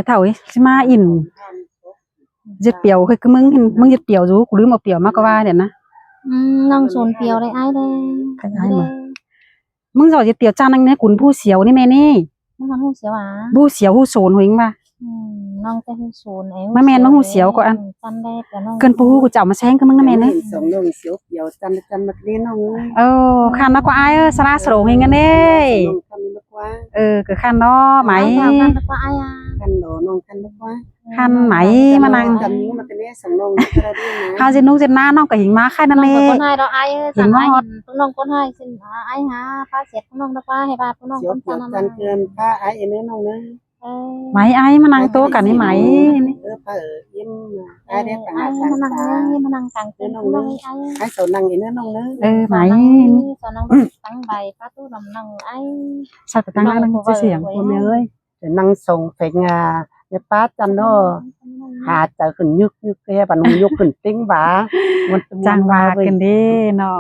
เท่าสิมาอินเจ็ดเปียวคือมึงเจ็ดเปียวรู้กูลืมเอาเปียวมากกว่าเนี่ยนะน้องโซนเปียวเลยไอ้เด้ใครไอ้มึงสอนเจ็ดเปียวจ้านังเนี่ยกุนผู้เสียวนี่แม่นี่น้องหูเสียวผู้เสียวผู้โซนหิงป่ะน้องจะหูโซนไอ้มาแม่น้องหูเสียวก็อันเกินปูกูจะเอามาแซงกับมึงนะแม่เนี่ยสองน้องเสียวเปียวจันมาเล่นน้องคันมากกว่าไอ้สลาสโลหิงกันเด้คือคันเนาะไหมคันโดน้องคันลูกว่าคันไหมมานั่งจำนิ้วมาเป็นสองน้องก็ได้นะเฮาเจนุ่งเจนหน้าน้องก็หิงมาค่ายนั่นเลยคนให้เราไอ้สั่งไอ้น้องคนให้สิไอ้หาป้าเสร็จน้องป้าให้ป้าน้องคนจันเกินป้าไอ้เนื้อน้องเนื้อไหมไอ้มานั่งโต๊ะกันนี่ไหมป้ายิ้มไอ้เด็กไอ้มานั่งกลางเต็นท์น้องไอ้สาวนั่งเนื้อน้องเนื้อไหมสาวนั่งตั้งใบป้าตู้ดำนั่งไอ้สัตว์ตั้งนั่งเสียงคนเลยจะนั่งส่งเพลงเนี่ยป้าจันเนาะหาจะขึ้นยึกแค่ปนุยกขึ้นติ้งบ้ามันจังว่ากันดีเนาะ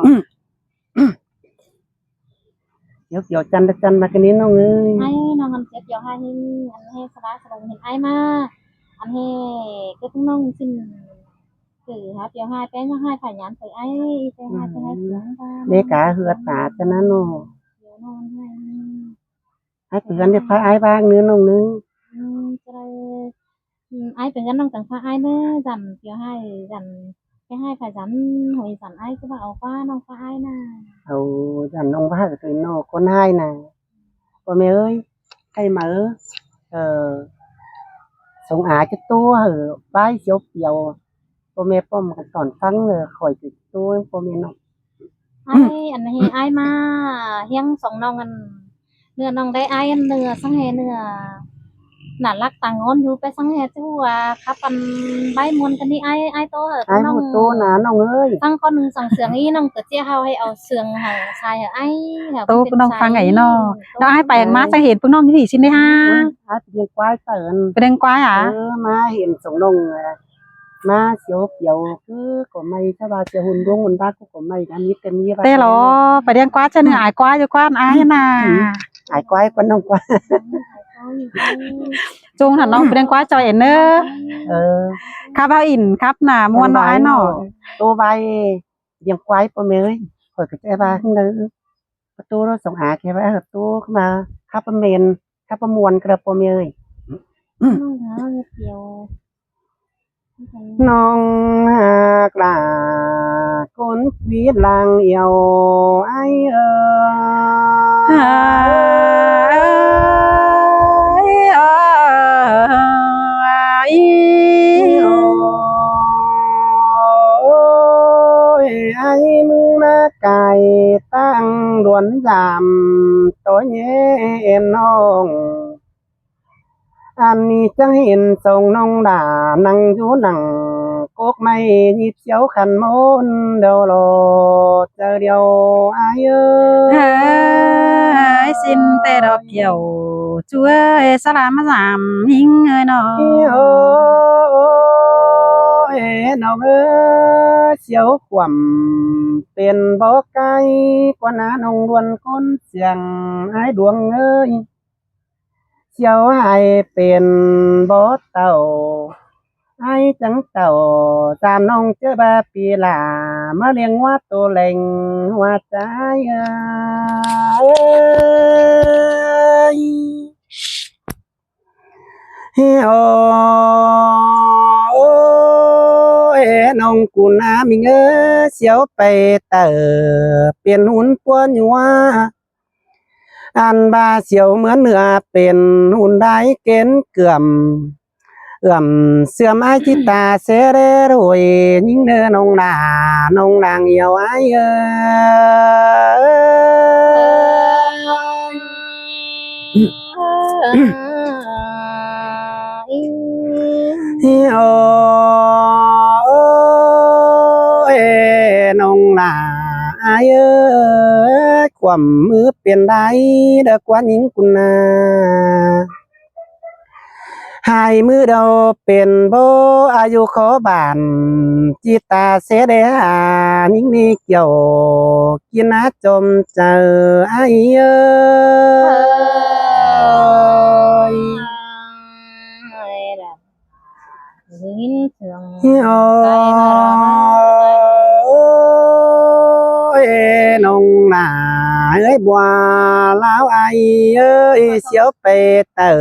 เดี๋ยวจันมากันนี้น้องเอ้ยไอ้น้องอันเจ็บเดี๋ยวให้อันให้สบายเห็นไอ้มาอันให้ก็ต้องน้องสิ้นคือฮะเดี๋ยวให้แป้งให้ผ่านยันใส่ไอ้แป้งให้จะให้เสียงเด็กกะเหือดหนาจะนั้นเนาะเดี๋ยวนอนให้เตือนเดี๋ยวพาไอ้บ้างเนื้อน้องนึงจะได้ไอ้เป็นกันน้องต่างพาไอ้เนื้อจันเดี๋ยวให้จันแค่ให้ผ่านยันหอยสันไอ้ก็มาเอาฟ้าน้องฟ้าไอ้น่ะเอาจันน้องฟ้าก็คือน้องคนให้น่ะพ่อแม่เอ้ยให้มาส่งอาจะตัวป้ายเสียวเปียวพ่อแม่ป้อมกันสอนฟังเลยคอยติดตัวพ่อแม่น้องไอ้อันนี้ไอ้มาเฮียงสองน้องกันเนื้อน้องได้ไอ้อันเนื้อสังเนื้อหนาลักต่างงอนอยู่ไปสังจู่ว่าครับปันใบมวนกันนี่ไอ้โตไอ้น้องโตนะน้องเอ้ยตั้งก้อนหนึ่งสั่งเสืองนี่น้องเจี๊ยเฮาให้เอาเสืองหาชายไอ้โตพวกน้องฟังไงเนาะแล้วไอ้ไปมาจะเห็นพวกน้องที่สิได้ฮะไอ้เลี้ยงควายเตินเป็นเลี้ยงควายมาเห็นสองน้องมาเสียวเปียวคือก็ไม่ถ้าว่าจะหุ่นดวงหุ่นบ้าก็ไม่อันนี้เต็มยี่เต้หรอไปเลี้ยงควายจะเหนื่อยควายจะควายไอ้น่ะไอ้ควายก็น้องควายจงถัดน้องไปเลี้ยงควายจอยเอ็นเนอร์ครับเอาอินครับหน่ามวนน้อยหน่อตัวใบเลี้ยงควายปะเมยคอยกับเจ้าบ้าขึ้นเลยประตูรถส่งหาแค่ว่าตัวขึ้นมาข้าประเมนข้าประมวลกระปะเมยน้องหากลาคนวีดลางเอียวไอไอ้มึงมาไก่ตั้งดวนจำตัวเย็นน้องอันนี้จังเห็นทรงน้องด่านั่งอยู่นั่งกกไม่หยิบเสียวขันมนเดียวรอเจอเดียวไอ้สินแต่ดอกเกี่ยวช่วยสลามมาสามหิงเอ้ยน้องน้องเสียวขวัญเป็นบ่ไกลกว่าน้าน้องดวนคนเสียงไอ้ดวงเอ้ยเสียวให้เป็นบ่เต่าไอ้จังเต่าจามน้องเจอบาปีลามาเลี้ยงว่าตัวเล็งว่าใจน้องกูน้ามีเงื้อเสียวไปเตอเปลี่ยนหุ่นปัวหนัวอันบาเสียวเหมือนเนื้อเป็นหุ่นได้เกณฑ์เกื่อมเสื่อมไอจิตาเสเรรวยยิ่งเนื้อน้องนางเหี่ยวไอน้องลาความมือเปลี่ยนได้เด็กกว่าหญิงกุณาหายมือเดาเป็นโบอายุขอบานจิตาเสดหายิ่งนี้เกี่ยวกินนะจมเจอไอ้ là hứng thường ôi nông nà ơi bùa lão ai ơi xíu bề tờ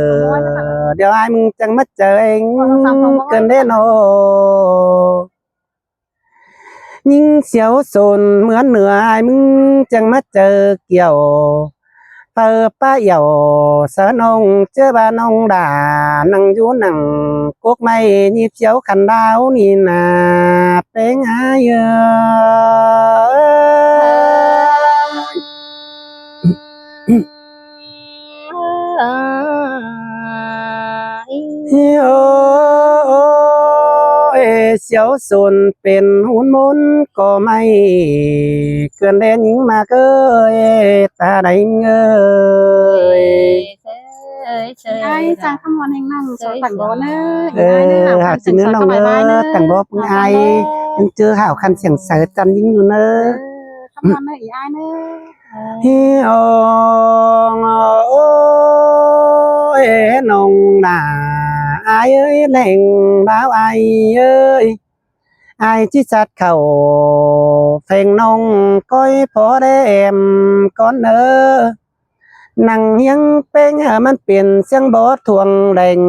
điều ai mừng chẳng mất chờ anh cần đến nô nhưng xíu sồn mướn nửa ai mừng chẳng mất chờ kiểu phơ pa dầu sớ nông chưa ba nông đà năng du năng quốc mây nhịp chiếu khăn đau nì nà bên ai xíu sồnเป็นหุ่นมุนก็ไม่เกินเด่นยิ่งมาเกยตาได้เงย ai sang thăm mòn hành năng số tặng bó nơ hảo chị nữa nông ơ tặng bó cũng ai nhưng chưa hảo khăn chẳng sợ chân dínhอยู่เนอะ thăm mòn nơ ý ai nơ hi ôi nông nà ai ơi lệnh báo ai ơi ai chỉ sát khẩu phèn nông coi phó để em con ơ năng hiếng bênมันเปลี่ยนเสียงบอทวงแรง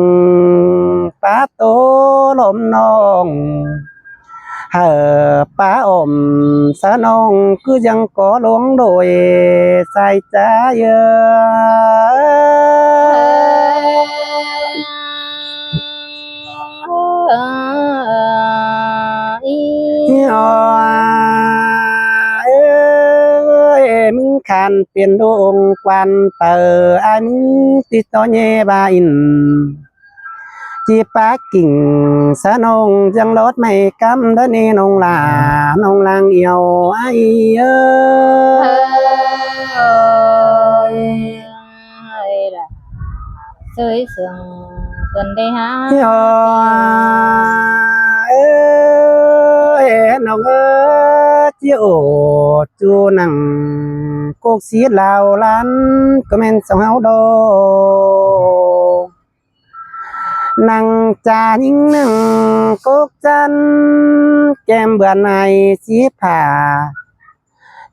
ป้าโตลมน้องป้าอมสะน้องคือยังก่อหลวงโดยใส่ใจเยมึงขันเปลี่ยนดวงควันเปิดอันติดต่อเย่บาอินจีปากิ่งสะนงยังรถไม่กำเดนี่นงลานงลางเอียวไอchơi sương gần đây ha nong chiều chu nằng cuộc xí lao lan comment song áo đô năng trà những năng cốc chân kem bữa này xí phà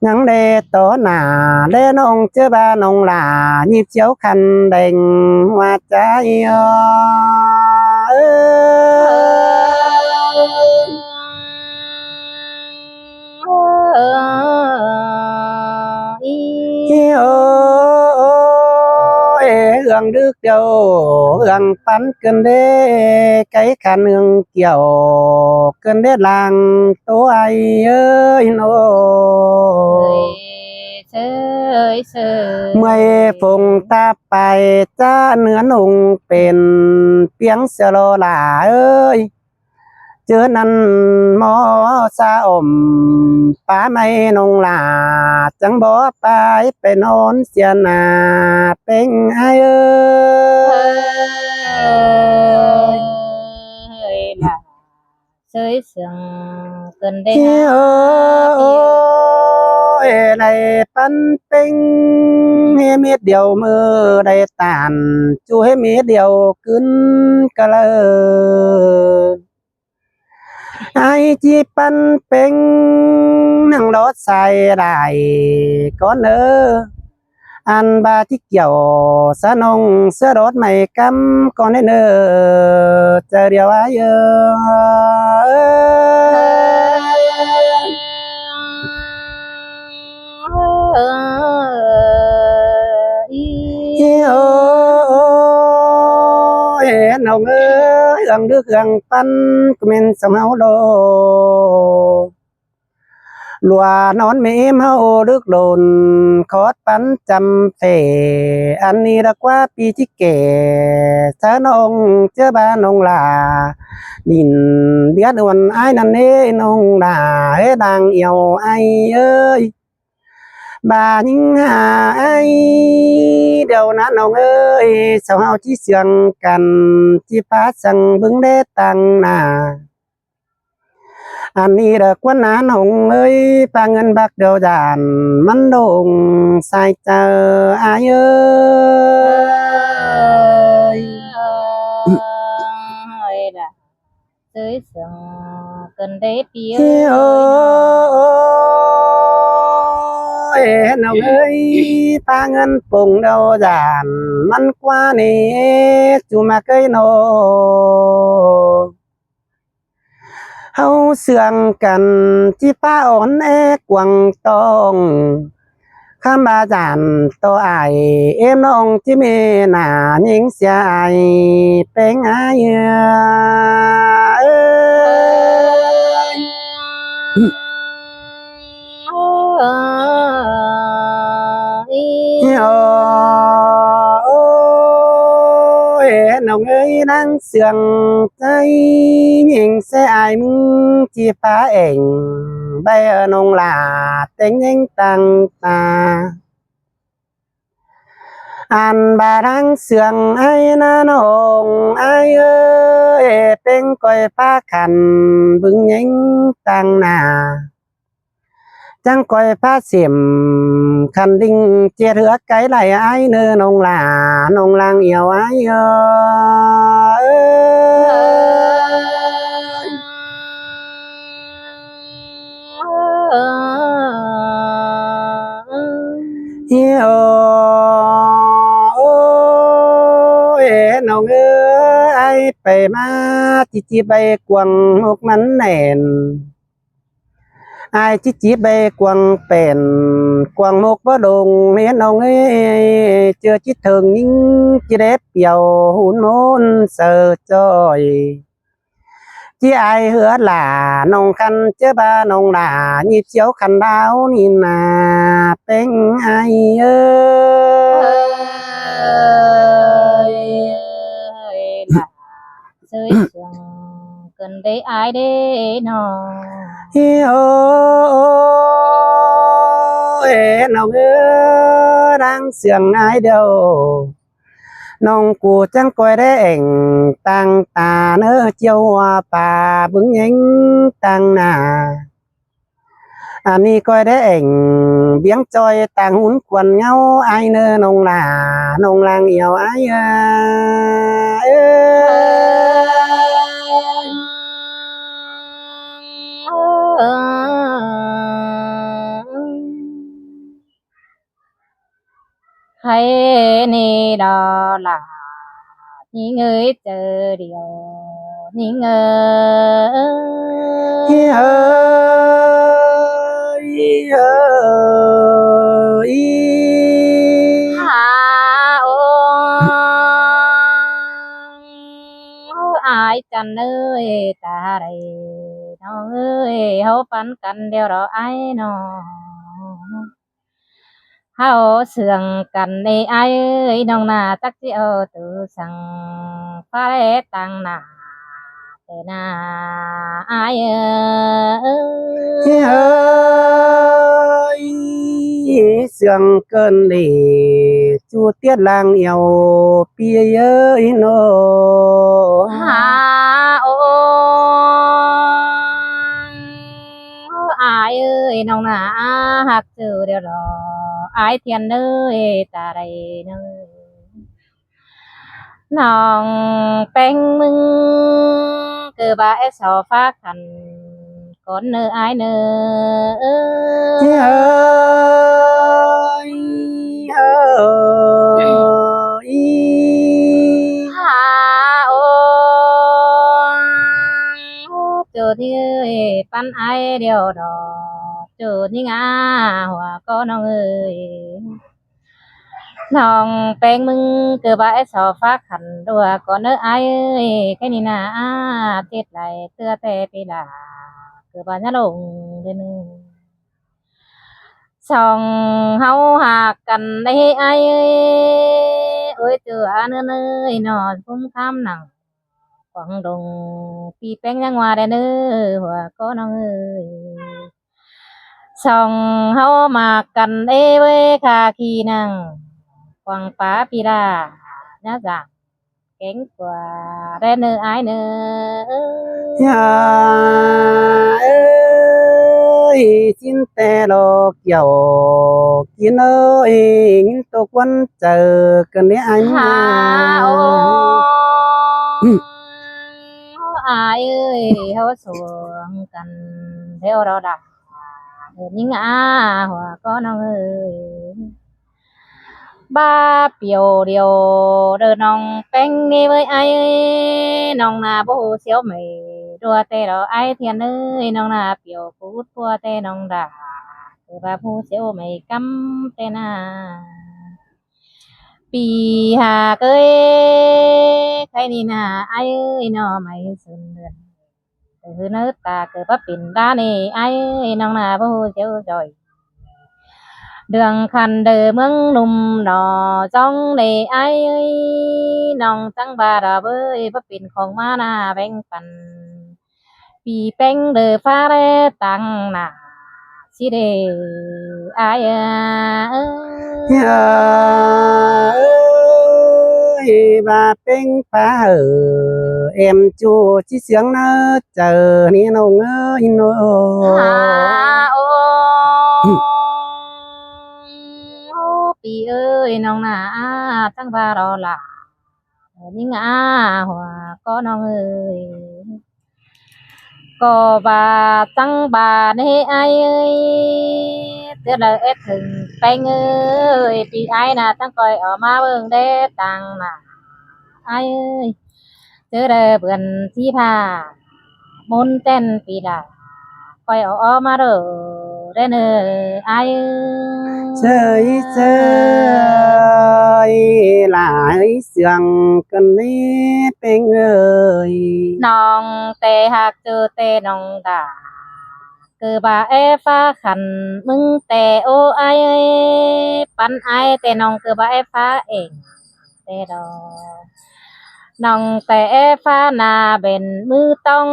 những đề tố nà đề nông chưa ba nông là nhịp chiếu khăn đành hoa trái hương đức châu hương bắn cơn đê cái khăn hương kiểu cơn đê làng tố ai ơi nô mười phùng taไปจ้าเนื้อนุ่งเป็นเปียงเสโลหลาเอ้ยเจอนั้นหมอซาอมป้าไม่นงหลาจังบ่ไปนอนเสียนาเป็นไอเอ้ย chơi sương gần đây ในปันเป็งให้เม็ดเดียวมือได้ตานจูให้เม็ดเดียวขึ้นกะเลยไอจีปันเป็งนั่งรถใส่ได้ก็เนออันบาที่เกี่ยวสะนงเสื้อรถไม่กำก่อนได้เนอเจอเดียวไอเnông ơi hương đức hương pan comment sông áo đô lùa nón mềm áo đức đồn khó pan chăm phê anh đi đã qua pi chiếc kẻ sa nông chưa ba nông là nhìn biết luôn ai năn nê nông đã đang yêu ai ơi bà nhưng ai đầu nát nông ơi sao hao chỉ sương cần chỉ phá sang vững đế tăng nà anh đi được quân á nông ơi ba ngân bạc đầu đàn mắn đồng sai chờ ai ơi chơi sương cần đế bia ôi nào ơi ta ngân phùng đâu giản mắn qua nè chú mà cây nô hâu sương cần chi pa ổn e quăng tông khám ba giản to ai em nong chi mê nà những xe ai bên ai ôi nong ơi đang sương tay nhìn xe ai mưng chi phá ảnh bay ở nong là tính nhanh tăng ta an bà đang sương ai na nong ai ơi bên coi phá khăn vững nhanh tăng nà chẳng coi phá xiểm khăn đinh chia hứa cái lại ai nơ nông là nông lang yêu ai yêu ôi nông ai phải ma chỉ bay quăng một nắn nền ai chỉ bê quăng bèn quăng một bó đồng nên ông ấy chưa chỉ thường những chỉ đẹp giàu hôn môn sợ trời chỉ ai hứa là nông khăn chứ ba nông là nhịp chiếu khăn đáo nhìn là bên ai ơi là chơi sương cần đế ai đế nó ôi nào đang sương ai đâu nông cụ chẳng coi để ảnh tăng ta nỡ chiêu hoa bà bứng nhánh tăng nà mi coi để ảnh biếng choi tăng hún quần nhau ai nơ nông lang yêu ai hay nè đó là những người chờ điều những ai chẳng ơi ta đây nó ơi hấu phán cần điều đó ai nó háo sương cần đi ai ơi nông na tắc chi ô tự sang phá lệ tăng na thế na ai ơi sương cơn lì chu tiết lang yêu bia ơi nô ô ai ơi nông na hạc chữ điều đó ai thiên ơi ta đây nơi nòng bánh mưng cứ bãi sò phá khăn con nơ ai nơ ơi ô chờ thì pan ai điều đó chờ thì ngã hòa con ông ơi nòng bánh mưng cứ bãi sò phá khăn đùa con nơ ai ơi cái này na tiết lại tưa tê pi là cứ bà nhá lồng lên sòng hau hạc cần đây ai ơi từ anh ơi nó cũng khám nặng quảng đồng pi bánh ra ngoài đây nữa hòa có nó ơi sòng hau mà cần đây với khà khi năng quảng phá pi ra nhá dạng cánh quả đây nữa ai nữa xin tè lo kiểu kiến ơi những tô quân chờ cần để anh ai ơi hấu xuống cần theo đó đà những hòa có nong ơi ba biểu điều đời nong bánh đi với ai ơi nong là bố xéo mày đua tê đó ai thiên ơi nong là biểu phút đua tê nong đà ba bố xéo mày cắm tê naปีหาเอ้ยใครนี่นาไอ้เอ้ยน้อไม่สนเดือนคือเนื้อตาเกิดว่าปิ่นด้านี่ไอ้เอ้ยน้องนาผู้เจ้าจอยเดืองคันเดือเมืองหนุ่มหนอจ้องในไอ้เอ้ยน้องตั้งบาดาเบ้ยว่าปิ่นของมานาแบ่งปันปีแป้งเดือฟ้าแลตังหนาสิเดไอ้เอ้ย ơi bà bên phá ở em chùa chỉ sướng nó chờ ni nông ơi nóปีเอ้ยน้องนาตั้งบารอหล่ะนี่งาหัวก็น้องเอ้ยก็บาตั้งบาในไอ้เอ้ยเตือนเลยเอ็ดถึงไปเอ้ยปีไอ้น่ะตั้งคอยออกมาเบิ่งได้ตังน่ะไอ้เอ้ยเจอเลยเพื่อนที่พามนเต้นปีละคอยออกมาเด้อได้เนอไอ้เอ้ย chơi chơi lại sướng cần đi bên ơi น้องเตหักเจอเตน้องด่าคือบาเอฟ้าขันมึงเตโอไอเอ้ยปันไอเตน้องคือบาเอฟ้าเองเตดอน้องเตเอฟ้านาเบนมือต้อง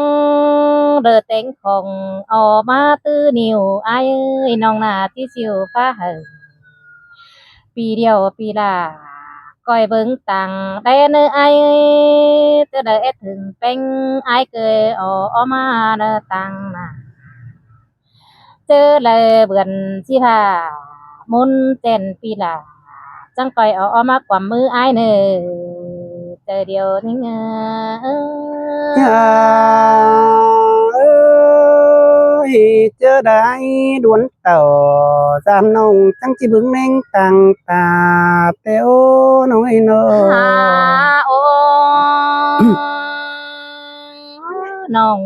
เดือเต็งของออกมาตื้อนิวไอเอ้ยน้องนาที่สิวฟ้าเหอปีเดียวปีละก้อยเบิ่งตังได้เนื้อไอเอ้ยเตือเด้อเอ็ดถึงเป็นไอเกยออกมาเด้อตังน่ะเจอเลยเบื่อนสิพามุนเต้นปีละจังก้อยออกมากว่ามือไอเนื้อเจอเดียวนี่เงơi chớ đại đuốn tàu giam nông chẳng chỉ bứng nên tăng tà teo nói nơ โอ้น้อง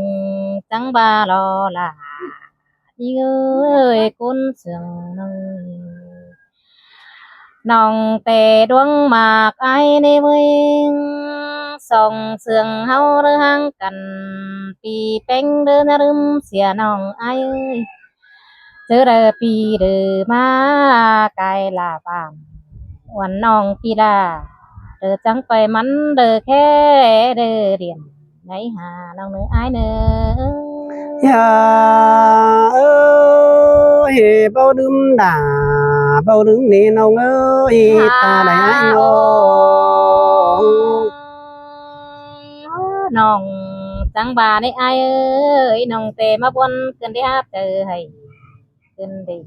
จังบารอล่ะอีเอ้ยคุณเสืองนึงน้องแต่ดวงหมากไอในเมืองส่องเสืองเฮาเรือห่างกันปีเป็งเดินรึมเสียน้องไอเอ้ยเจอเด้อปีเด้อมาไกลลาบามวันน้องปีลาเด้อจังไปมันเด้อแค่เด้อเรียนไหนหาน้องเนื้อไอเนื้อ ya ơi bao đêm đà bao đứng nè nông ơi ta đại ai nô น้องจังบาในไอเอ้ยน้องเตมาบนขึ้นที่หาเจอให้ขึ้นดี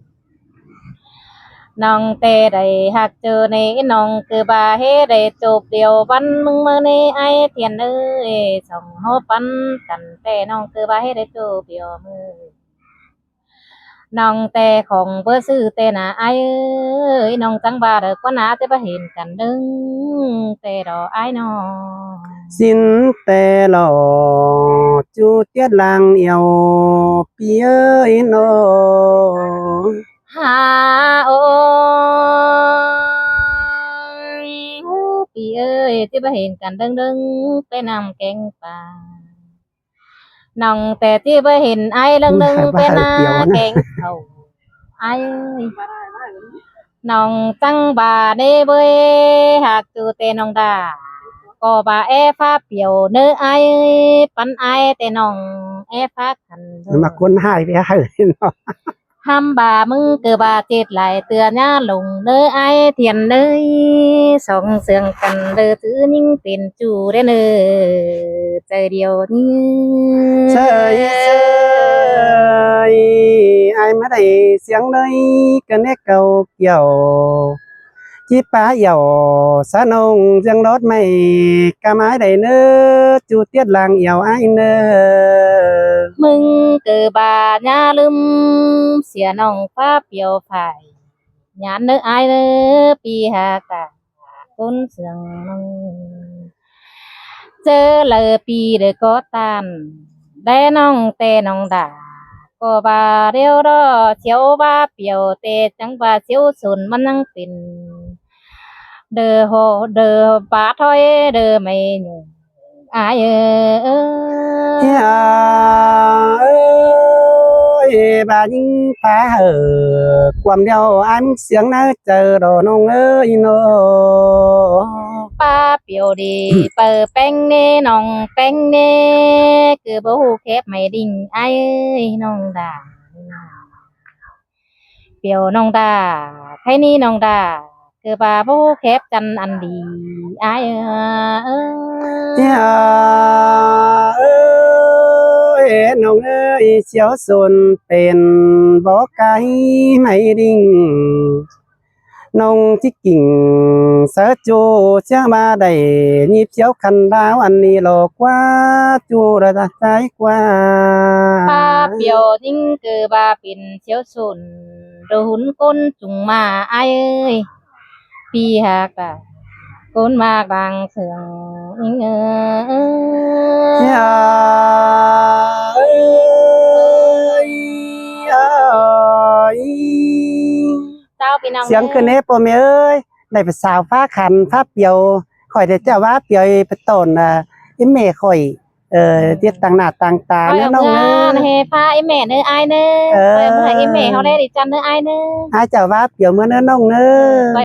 น้องเตได้หักเจอในน้องคือบาเฮได้จบเดียววันมึงมาในไอเทียนเอ้ยส่องหัวปันกันแต่น้องคือบาเฮได้จบเดียวมือน้องแต่ของเบอร์ซื้อแต่น่ะไอเอ้ยน้องจังบาเด้อก็น่าจะไปเห็นกันดึงแต่ดอไอน้อง xin tè lò chú tiết lang yêu pi ơi nô หาโอ้ยปีเอ้ยที่ไปเห็นกันดึงไปนำแกงป่าน้องแต่ที่ไปเห็นไอ้ดึงไปนาแกงเขาไอ้น้องจังบาเด้เบยหากจูเตน้องดาก็บาเอฟ้าเปียวเนื้อไอ้ปันไอ้แต่น้องเอฟ้าขัน mà quân hai bé hai nó ห้ามบามึงเกือบาเจ็ดไหลเตือนย่าลงเด้อไอเทียนเด้ยสองเสียงกันเด้อถือนิ่งเป็นจูได้เด้อใจเดียวนี้ trời ơi ai mà đầy tiếng đây cần nét cầu kiểu chi phá dầu xa nông dân đốt mày ca mái đầy nơ chu tiết làng dầu ai nơ มึงเกิดบาญาลืมเสียน้องฟ้าเปียวไผ่ญาเนื้ออายเนื้อปีหากะคนเสียงน้องเจอเลยปีเด็กก็ตันได้น้องแต่น้องด่าก็บาเรียวรอเชียวบาเปียวเตจังบาเชียวสุนมันนั่งเป็นเดอโหเดอบาถอยเดอไม่หนุ่มอายbà nhưng phá hở quầm đeo anh xiếng nó chờ đồ nông ơi nó ป้าเปียวดีเปิดแป้งเน่น้องแป้งเน่คือบ่ฮู้แคบไม่ดิ่งไอ้เอ้ยน้องดาเปียวน้องดาใครนี่น้องดาคือบ่าบ่ฮู้แคบจันอันดีไอ้เอ้ย ơi nông ơi chiếu xuân bền bó cái mây đinh nông chỉ kỉnh sớ chu cha ba đầy nhịp chiếu khăn đáo ăn đi lò quá chu ra trái qua ป้าเปียวนิ่งคือบ่าเป็นเชียวสุนโดหุนก้นจุงมาไอ้เอ้ยปีหากะก้นมากบางเสืองนิ่งอย่าเอ้ยเอ้ย เจ้าพี่น้อง เสียงคือเนปโมเอ้ยได้ไปสาวฟ้าขันฟ้าเปียวข่อยได้เจ้าว่าเปียวไปต้นอีเมข่อยเฮ็ดต่างหน้าต่างตา เอา เนื้ อ อย่าง น้อง เมื่ เอ้ อย ให้ฟ้าไอ้แม่เนื้อไอ้เนื้อ เออ เอาให้ไอ้แม่เขาได้ดิจันเนื้อไอ้เนื้อ อาเจ้าว่าเปียวเมื่อเนื้อน้องเอ้ย